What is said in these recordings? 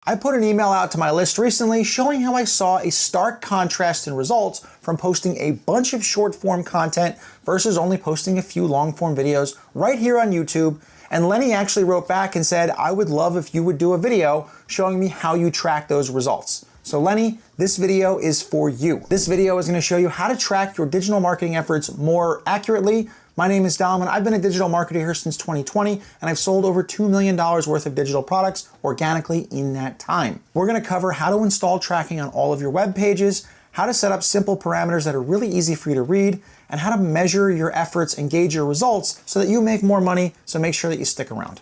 I put an email out to my list recently showing how I saw a stark contrast in results from posting a bunch of short form content versus only posting a few long form videos right here on YouTube. And Lenny actually wrote back and said, I would love if you would do a video showing me how you track those results. So Lenny, this video is for you. This video is going to show you how to track your digital marketing efforts more accurately. My name is Dalman. I've been a digital marketer here since 2020, and I've sold over $2 million worth of digital products organically in that time. We're going to cover how to install tracking on all of your web pages, how to set up simple parameters that are really easy for you to read, and how to measure your efforts and gauge your results so that you make more money, so make sure that you stick around.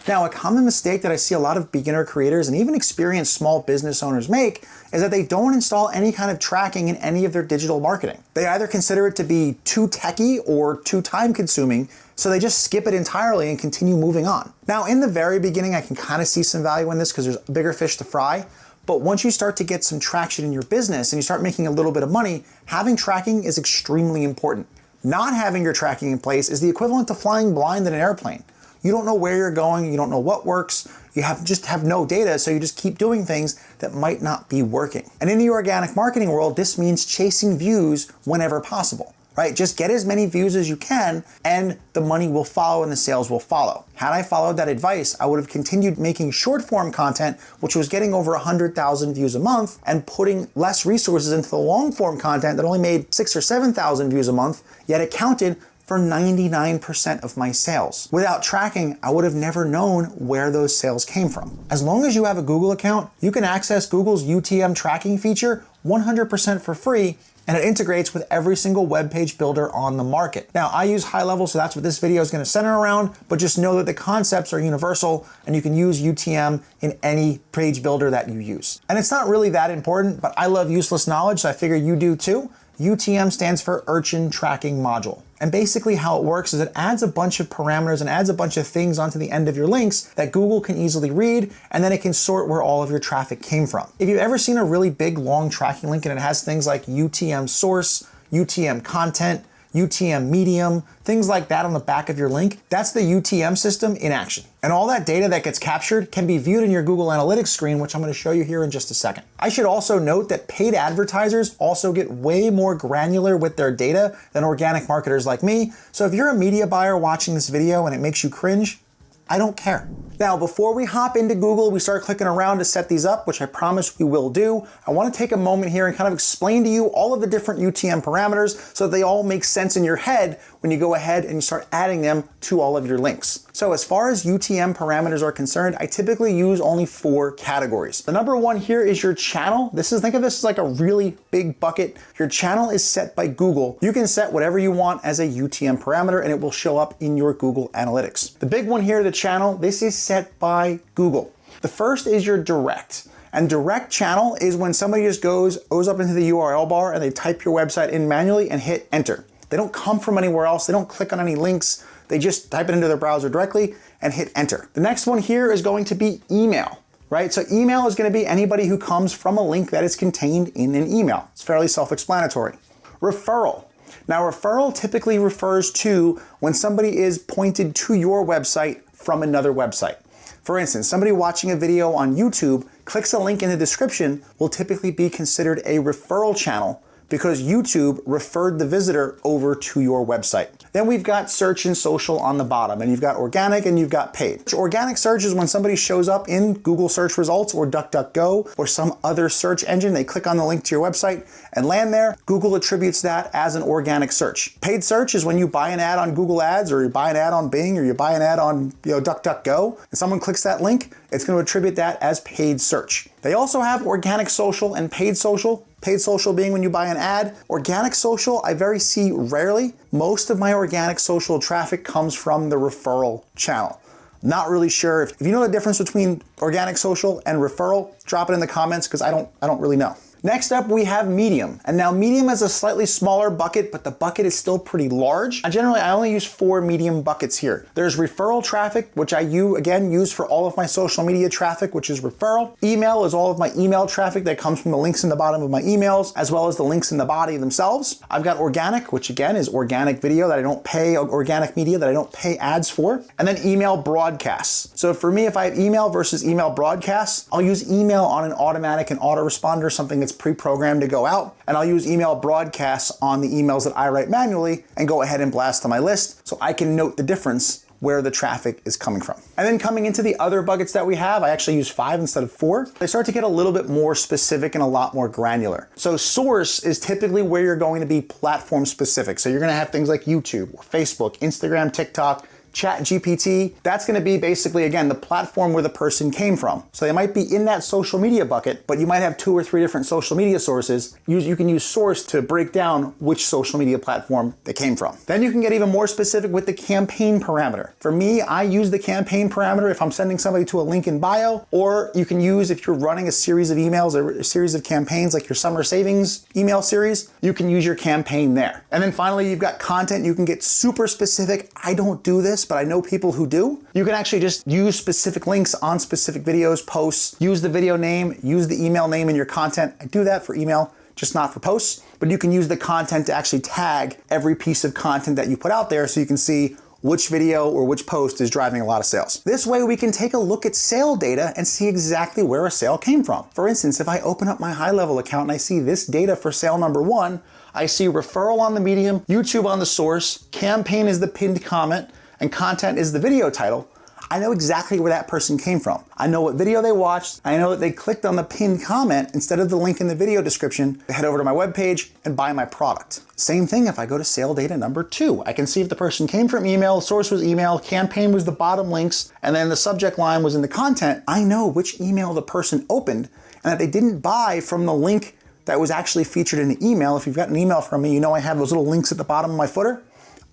Now, a common mistake that I see a lot of beginner creators and even experienced small business owners make is that they don't install any kind of tracking in any of their digital marketing. They either consider it to be too techy or too time consuming, so they just skip it entirely and continue moving on. Now, in the very beginning, I can kind of see some value in this because there's bigger fish to fry. But once you start to get some traction in your business and you start making a little bit of money, having tracking is extremely important. Not having your tracking in place is the equivalent to flying blind in an airplane. You don't know where you're going, you don't know what works, you just have no data, so you just keep doing things that might not be working. And in the organic marketing world, this means chasing views whenever possible, right? Just get as many views as you can and the money will follow and the sales will follow. Had I followed that advice, I would have continued making short form content, which was getting over 100,000 views a month, and putting less resources into the long form content that only made 6,000 or 7,000 views a month, yet it counted for 99% of my sales. Without tracking, I would have never known where those sales came from. As long as you have a Google account, you can access Google's UTM tracking feature 100% for free, and it integrates with every single web page builder on the market. Now, I use high level, so that's what this video is going to center around, but just know that the concepts are universal and you can use UTM in any page builder that you use. And it's not really that important, but I love useless knowledge, so I figure you do too. UTM stands for Urchin Tracking Module. And basically how it works is it adds a bunch of parameters and adds a bunch of things onto the end of your links that Google can easily read, and then it can sort where all of your traffic came from. If you've ever seen a really big long tracking link and it has things like UTM source, UTM content, UTM medium, things like that on the back of your link, that's the UTM system in action. And all that data that gets captured can be viewed in your Google Analytics screen, which I'm going to show you here in just a second. I should also note that paid advertisers also get way more granular with their data than organic marketers like me. So if you're a media buyer watching this video and it makes you cringe, I don't care. Now, before we hop into Google, we start clicking around to set these up, which I promise we will do. I want to take a moment here and kind of explain to you all of the different UTM parameters so that they all make sense in your head when you go ahead and you start adding them to all of your links. So as far as UTM parameters are concerned, I typically use only 4 categories. The number one here is your channel. Think of this as like a really big bucket. Your channel is set by Google. You can set whatever you want as a UTM parameter and it will show up in your Google Analytics. The big one here, the channel, this is set by Google. The first is your direct. And direct channel is when somebody just goes up into the URL bar and they type your website in manually and hit enter. They don't come from anywhere else. They don't click on any links. They just type it into their browser directly and hit enter. The next one here is going to be email, right? So email is going to be anybody who comes from a link that is contained in an email. It's fairly self-explanatory. Referral. Now, referral typically refers to when somebody is pointed to your website from another website. For instance, somebody watching a video on YouTube clicks a link in the description will typically be considered a referral channel because YouTube referred the visitor over to your website. Then we've got search and social on the bottom, and you've got organic and you've got paid. Organic search is when somebody shows up in Google search results or DuckDuckGo or some other search engine. They click on the link to your website and land there. Google attributes that as an organic search. Paid search is when you buy an ad on Google Ads or you buy an ad on Bing or you buy an ad on DuckDuckGo and someone clicks that link, it's going to attribute that as paid search. They also have organic social and paid social. Paid social being when you buy an ad. Organic social, I see rarely. Most of my organic social traffic comes from the referral channel. Not really sure. If you know the difference between organic social and referral, drop it in the comments because I don't really know. Next up, we have Medium. And now Medium is a slightly smaller bucket, but the bucket is still pretty large. I only use 4 Medium buckets here. There's referral traffic, which I again use for all of my social media traffic, which is referral. Email is all of my email traffic that comes from the links in the bottom of my emails, as well as the links in the body themselves. I've got organic, which again is organic video that I don't pay, organic media that I don't pay ads for. And then email broadcasts. So for me, if I have email versus email broadcasts, I'll use email on an automatic and autoresponder, something that's pre-programmed to go out. And I'll use email broadcasts on the emails that I write manually and go ahead and blast to my list so I can note the difference where the traffic is coming from. And then coming into the other buckets that we have, I actually use 5 instead of 4. They start to get a little bit more specific and a lot more granular. So source is typically where you're going to be platform specific. So you're gonna have things like YouTube, Facebook, Instagram, TikTok, ChatGPT. That's gonna be basically, again, the platform where the person came from. So they might be in that social media bucket, but you might have 2 or 3 different social media sources. You can use source to break down which social media platform they came from. Then you can get even more specific with the campaign parameter. For me, I use the campaign parameter if I'm sending somebody to a link in bio, or you can use if you're running a series of emails or a series of campaigns like your summer savings email series, you can use your campaign there. And then finally, you've got content. You can get super specific. I don't do this, but I know people who do. You can actually just use specific links on specific videos, posts, use the video name, use the email name in your content. I do that for email, just not for posts, but you can use the content to actually tag every piece of content that you put out there so you can see which video or which post is driving a lot of sales. This way we can take a look at sale data and see exactly where a sale came from. For instance, if I open up my high level account and I see this data for sale number 1, I see referral on the Medium, YouTube on the source, campaign is the pinned comment, and content is the video title. I know exactly where that person came from. I know what video they watched. I know that they clicked on the pinned comment instead of the link in the video description to head over to my webpage and buy my product. Same thing if I go to sale data number 2. I can see if the person came from email, source was email, campaign was the bottom links, and then the subject line was in the content. I know which email the person opened and that they didn't buy from the link that was actually featured in the email. If you've got an email from me, you know I have those little links at the bottom of my footer.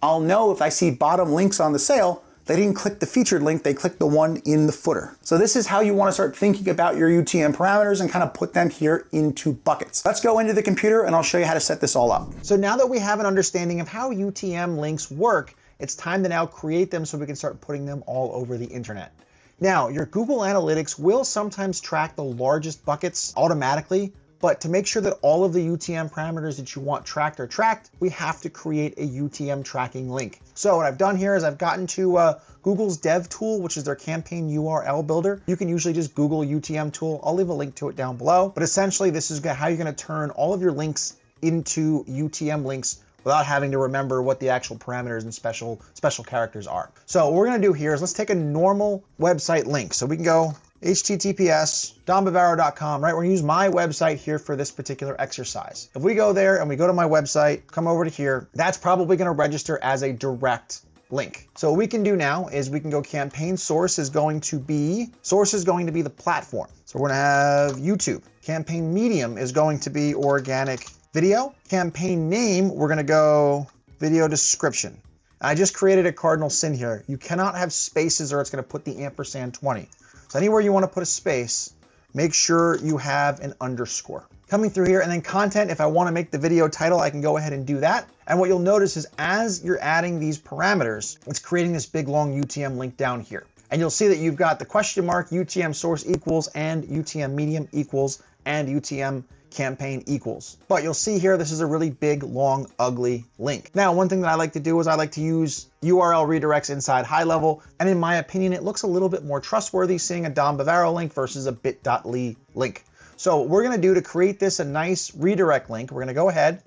I'll know if I see bottom links on the sale, they didn't click the featured link, they clicked the one in the footer. So this is how you want to start thinking about your UTM parameters and kind of put them here into buckets. Let's go into the computer and I'll show you how to set this all up. So now that we have an understanding of how UTM links work, it's time to now create them so we can start putting them all over the internet. Now, your Google Analytics will sometimes track the largest buckets automatically, but to make sure that all of the UTM parameters that you want tracked are tracked, we have to create a UTM tracking link. So what I've done here is I've gotten to Google's Dev tool, which is their campaign URL builder. You can usually just Google UTM tool. I'll leave a link to it down below. But essentially, this is how you're gonna turn all of your links into UTM links without having to remember what the actual parameters and special characters are. So what we're gonna do here is let's take a normal website link. So we can go https donbavaro.com, right? We're gonna use my website here for this particular exercise. If we go there and we go to my website, come over to here, that's probably gonna register as a direct link. So what we can do now is we can go campaign source is going to be the platform. So we're gonna have YouTube. Campaign medium is going to be organic video. Campaign name, we're gonna go video description. I just created a cardinal sin here. You cannot have spaces or it's gonna put the ampersand 20. So anywhere you want to put a space, make sure you have an underscore. Coming through here, and then content, if I want to make the video title, I can go ahead and do that. And what you'll notice is as you're adding these parameters, it's creating this big long UTM link down here. And you'll see that you've got the question mark, UTM source equals, and UTM medium equals, and UTM campaign equals. But you'll see here, this is a really big, long, ugly link. Now, one thing that I like to do is I like to use URL redirects inside high level. And in my opinion, it looks a little bit more trustworthy seeing a Don Bavaro link versus a bit.ly link. So what we're gonna do to create this a nice redirect link, we're gonna go ahead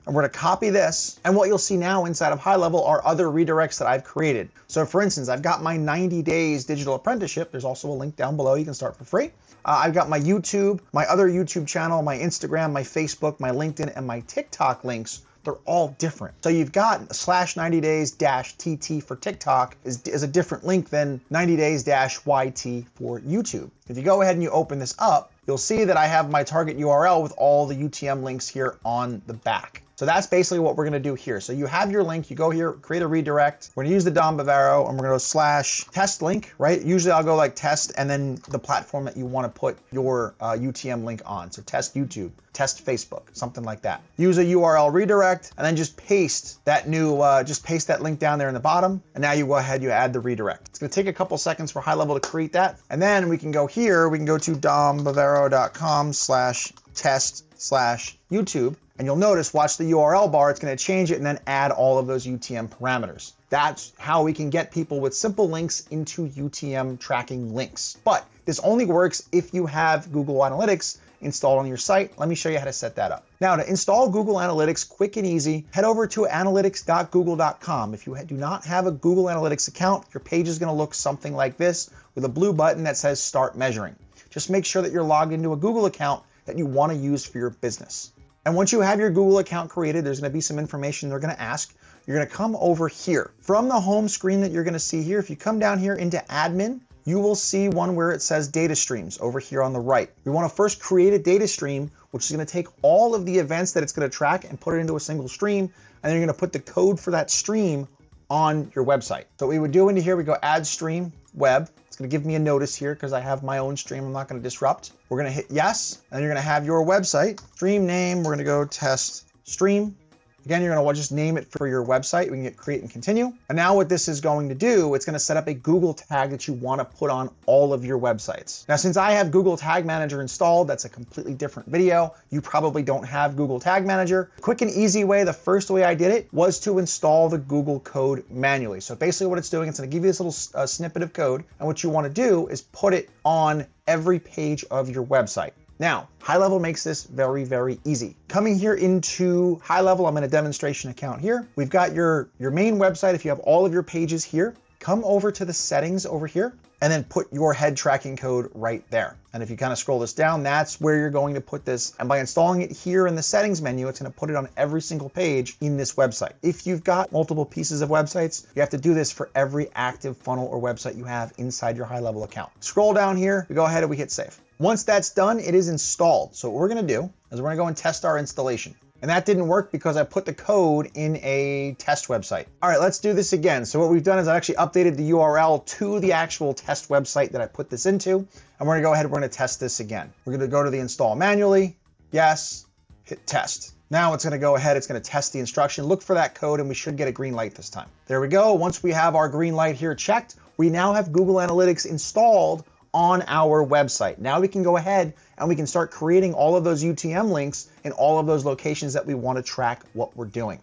and we're gonna copy this. And what you'll see now inside of high level are other redirects that I've created. So for instance, I've got my 90 days digital apprenticeship. There's also a link down below. You can start for free. I've got my YouTube, my other YouTube channel, my Instagram, my Facebook, my LinkedIn, and my TikTok links. They're all different. So you've got /90 days -TT for TikTok is a different link than 90 days -YT for YouTube. If you go ahead and you open this up, you'll see that I have my target URL with all the UTM links here on the back. So that's basically what we're gonna do here. So you have your link, you go here, create a redirect. We're gonna use the Dom Bavaro and we're gonna go /test link, right? Usually I'll go like test and then the platform that you wanna put your UTM link on. So test YouTube, test Facebook, something like that. Use a URL redirect and then just paste that link down there in the bottom. And now you go ahead, you add the redirect. It's gonna take a couple seconds for high level to create that. And then we can go here, we can go to dombavaro.com/test/YouTube. And you'll notice, watch the URL bar, it's gonna change it and then add all of those UTM parameters. That's how we can get people with simple links into UTM tracking links. But this only works if you have Google Analytics installed on your site. Let me show you how to set that up. Now, to install Google Analytics quick and easy, head over to analytics.google.com. If you do not have a Google Analytics account, your page is gonna look something like this with a blue button that says Start Measuring. Just make sure that you're logged into a Google account that you wanna use for your business. And once you have your Google account created, there's gonna be some information they're gonna ask. You're gonna come over here. From the home screen that you're gonna see here, if you come down here into admin, you will see one where it says data streams over here on the right. We wanna first create a data stream, which is gonna take all of the events that it's gonna track and put it into a single stream, and then you're gonna put the code for that stream on your website. So what we would do into here, we go add stream web. It's gonna give me a notice here because I have my own stream I'm not gonna disrupt. We're gonna hit yes, and you're gonna have your website. Stream name, we're gonna go test stream. Again, you're gonna just name it for your website. We can hit create and continue. And now what this is going to do, it's gonna set up a Google tag that you wanna put on all of your websites. Now, since I have Google Tag Manager installed, that's a completely different video. You probably don't have Google Tag Manager. Quick and easy way, the first way I did it was to install the Google code manually. So basically what it's doing, it's gonna give you this little snippet of code. And what you wanna do is put it on every page of your website. Now, high level makes this very, very easy. Coming here into high level, I'm in a demonstration account here. We've got your main website. If you have all of your pages here, come over to the settings over here and then put your head tracking code right there. And if you kind of scroll this down, that's where you're going to put this. And by installing it here in the settings menu, it's going to put it on every single page in this website. If you've got multiple pieces of websites, you have to do this for every active funnel or website you have inside your high level account. Scroll down here, we go ahead and we hit save. Once that's done, it is installed. So what we're gonna do is we're gonna go and test our installation. And that didn't work because I put the code in a test website. All right, let's do this again. So what we've done is I actually updated the URL to the actual test website that I put this into. And we're gonna go ahead and we're gonna test this again. We're gonna go to the install manually, yes, hit test. Now it's gonna go ahead, it's gonna test the instruction, look for that code, and we should get a green light this time. There we go. Once we have our green light here checked, we now have Google Analytics installed on our website. Now we can go ahead and we can start creating all of those UTM links in all of those locations that we want to track what we're doing.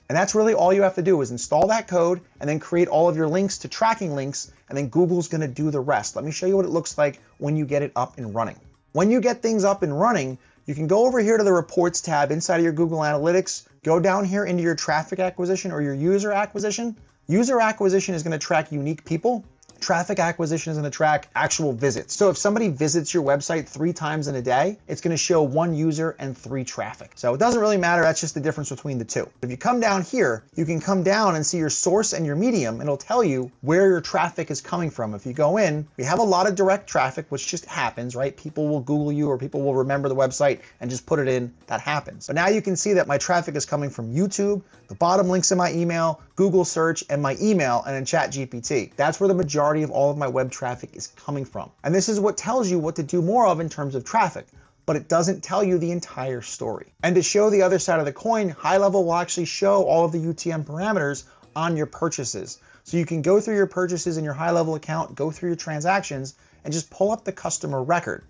And that's really all you have to do is install that code and then create all of your links to tracking links, and then Google's gonna do the rest. Let me show you what it looks like when you get it up and running. When you get things up and running, you can go over here to the reports tab inside of your Google Analytics, go down here into your traffic acquisition or your user acquisition. User acquisition is gonna track unique people. Traffic acquisition is going to track actual visits. So if somebody visits your website 3 times in a day, it's going to show 1 user and 3 traffic. So it doesn't really matter. That's just the difference between the two. If you come down here, you can come down and see your source and your medium, and it'll tell you where your traffic is coming from. If you go in, we have a lot of direct traffic, which just happens, right? People will Google you or people will remember the website and just put it in. That happens. But now you can see that my traffic is coming from YouTube, the bottom links in my email, Google search, and my email, and then ChatGPT. That's where the majority of all of my web traffic is coming from. And this is what tells you what to do more of in terms of traffic, but it doesn't tell you the entire story. And to show the other side of the coin, high level will actually show all of the UTM parameters on your purchases. So you can go through your purchases in your high level account, go through your transactions, and just pull up the customer record.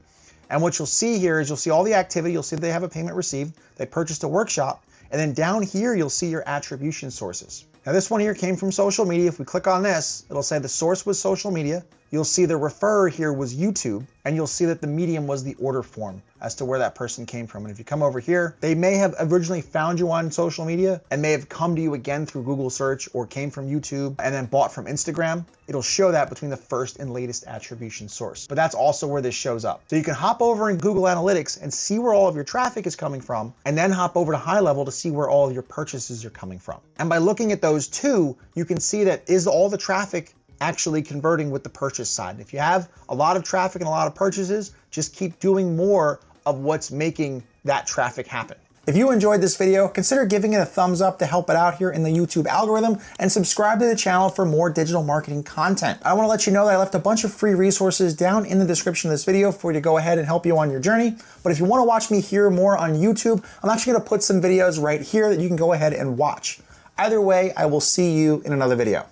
And what you'll see here is you'll see all the activity. You'll see that they have a payment received, they purchased a workshop, and then down here, you'll see your attribution sources. Now this one here came from social media. If we click on this, it'll say the source was social media. You'll see the referrer here was YouTube, and you'll see that the medium was the order form as to where that person came from. And if you come over here, they may have originally found you on social media and may have come to you again through Google search or came from YouTube and then bought from Instagram. It'll show that between the first and latest attribution source. But that's also where this shows up. So you can hop over in Google Analytics and see where all of your traffic is coming from, and then hop over to high level to see where all of your purchases are coming from. And by looking at those two, you can see that is all the traffic actually converting with the purchase side. If you have a lot of traffic and a lot of purchases, just keep doing more of what's making that traffic happen. If you enjoyed this video, consider giving it a thumbs up to help it out here in the YouTube algorithm, and subscribe to the channel for more digital marketing content. I want to let you know that I left a bunch of free resources down in the description of this video for you to go ahead and help you on your journey. But if you want to watch me hear more on YouTube, I'm actually going to put some videos right here that you can go ahead and watch. Either way, I will see you in another video.